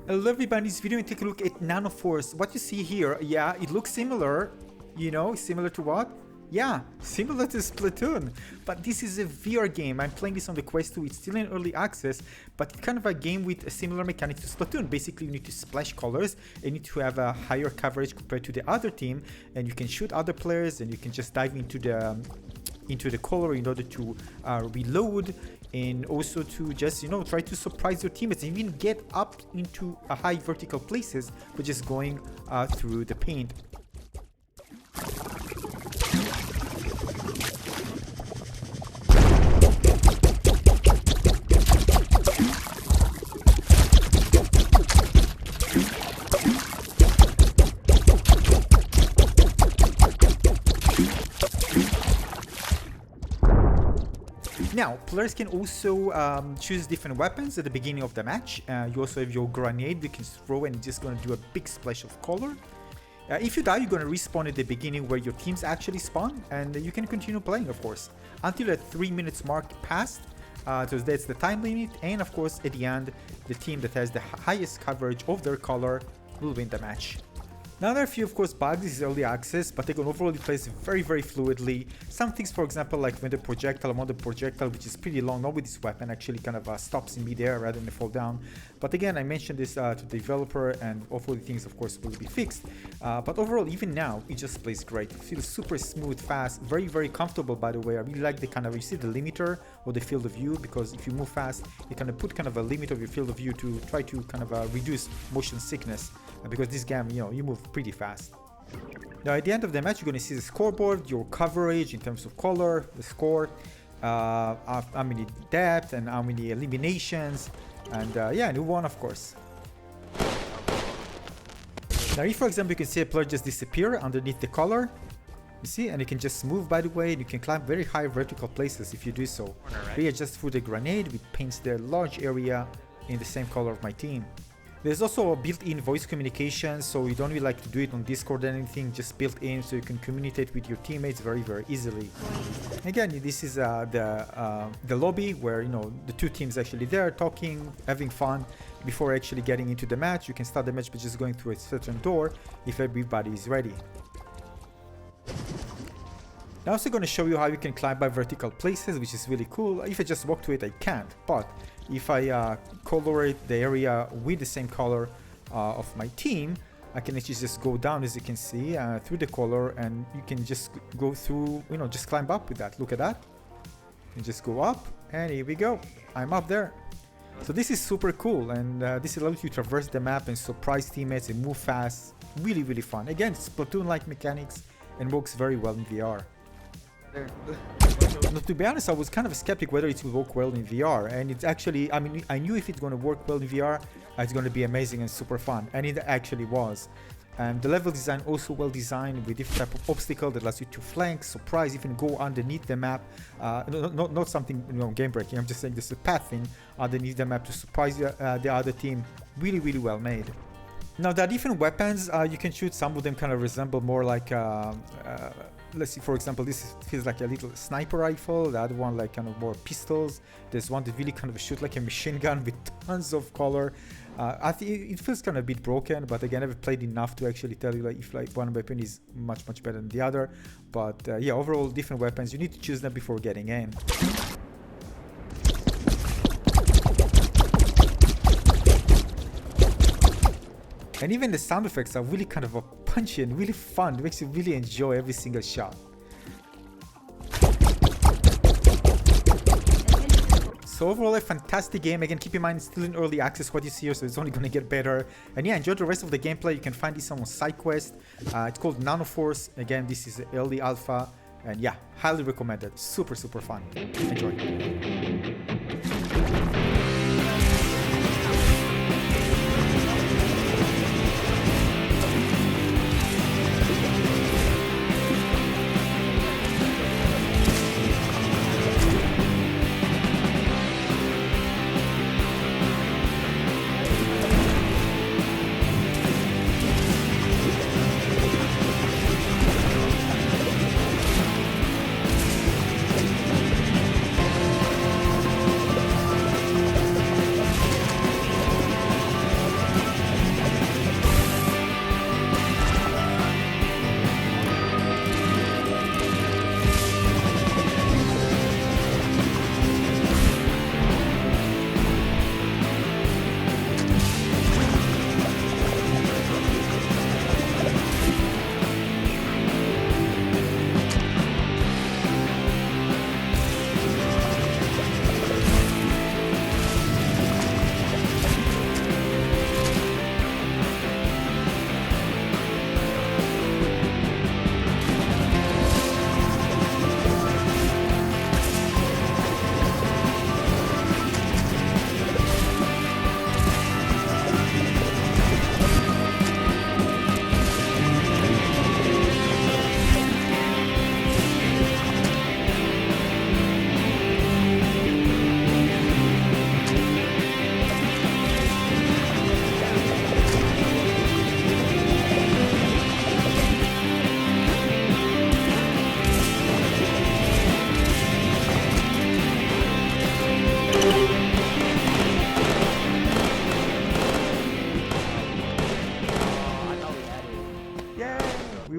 Hello everybody, in this video and take a look at Nano Force. What you see here, yeah, it looks similar, you know, similar to what? Yeah, similar to Splatoon, but this is a VR game. I'm playing this on the Quest 2, it's still in early access, but it's kind of a game with a similar mechanic to Splatoon. Basically, you need to splash colors, you need to have a higher coverage compared to the other team, and you can shoot other players, and you can just dive into the color in order to reload, and also to just, you know, try to surprise your teammates and even get up into high vertical places by just going through the paint. Now, players can also choose different weapons at the beginning of the match. You also have your grenade you can throw and it's just going to do a big splash of color. If you die, you're going to respawn at the beginning where your teams actually spawn, and you can continue playing, of course, until the 3 minutes mark passed. So that's the time limit, and of course, at the end, the team that has the highest coverage of their color will win the match. Now there are a few, of course, bugs. This is early access, but again, overall it plays very fluidly. Some things, for example, like when the projectile, I'm on the projectile, which is pretty long, not with this weapon, actually kind of stops in midair rather than fall down. But again, I mentioned this to the developer, and hopefully things, of course, will be fixed. But overall, even now, it just plays great. It feels super smooth, fast, very comfortable, by the way. I really like the kind of, you see the limiter or the field of view, because if you move fast, you kind of put kind of a limit of your field of view to try to kind of reduce motion sickness. Because this game, you know, you move pretty fast. Now at the end of the match, you're going to see the scoreboard, your coverage in terms of color, the score, how many depth and how many eliminations, and yeah, new one, of course. Now if, for example, you can see a player just disappear underneath the color, you see, and you can just move, by the way, and you can climb very high vertical places if you do so. But yeah, just through the grenade, which paints the large area in the same color of my team. There's also a built-in voice communication, so you don't really like to do it on Discord or anything, just built in so you can communicate with your teammates very easily. Again, this is the lobby where, you know, the two teams actually there talking, having fun before actually getting into the match. You can start the match by just going through a certain door if everybody is ready. I'm also going to show you how you can climb by vertical places, which is really cool. If I just walk to it, I can't, but if I colorate the area with the same color of my team, I can actually just go down, as you can see, through the color, and you can just go through, you know, just climb up with that. Look at that. You just go up, and here we go. I'm up there. So this is super cool, and this allows you to traverse the map and surprise teammates and move fast. Really fun. Again, it's Splatoon-like mechanics and works very well in VR. Now, to be honest, I was kind of a skeptic whether it will work well in VR, and it's actually, I mean, I knew if it's going to work well in VR, it's going to be amazing and super fun, and it actually was. And the level design also well designed with different type of obstacle that allows you to flank, surprise, even go underneath the map. Not something, you know, game breaking. I'm just saying there's a path thing underneath the map to surprise the other team. Really well made. Now there are different weapons you can shoot. Some of them kind of resemble more like let's see, for example, this feels like a little sniper rifle, the other one like kind of more pistols. There's one that really kind of shoot like a machine gun with tons of color. I think it feels kind of a bit broken, but again, I've played enough to actually tell you like if like one weapon is much better than the other. But yeah, overall different weapons, you need to choose them before getting in. And even the sound effects are really kind of a punchy and really fun. It makes you really enjoy every single shot. So overall, a fantastic game. Again, keep in mind, it's still in early access what you see here, so it's only going to get better. And yeah, enjoy the rest of the gameplay. You can find this on SideQuest. It's called Nano Force. Again, this is early alpha. And yeah, highly recommended. Super fun. Enjoy.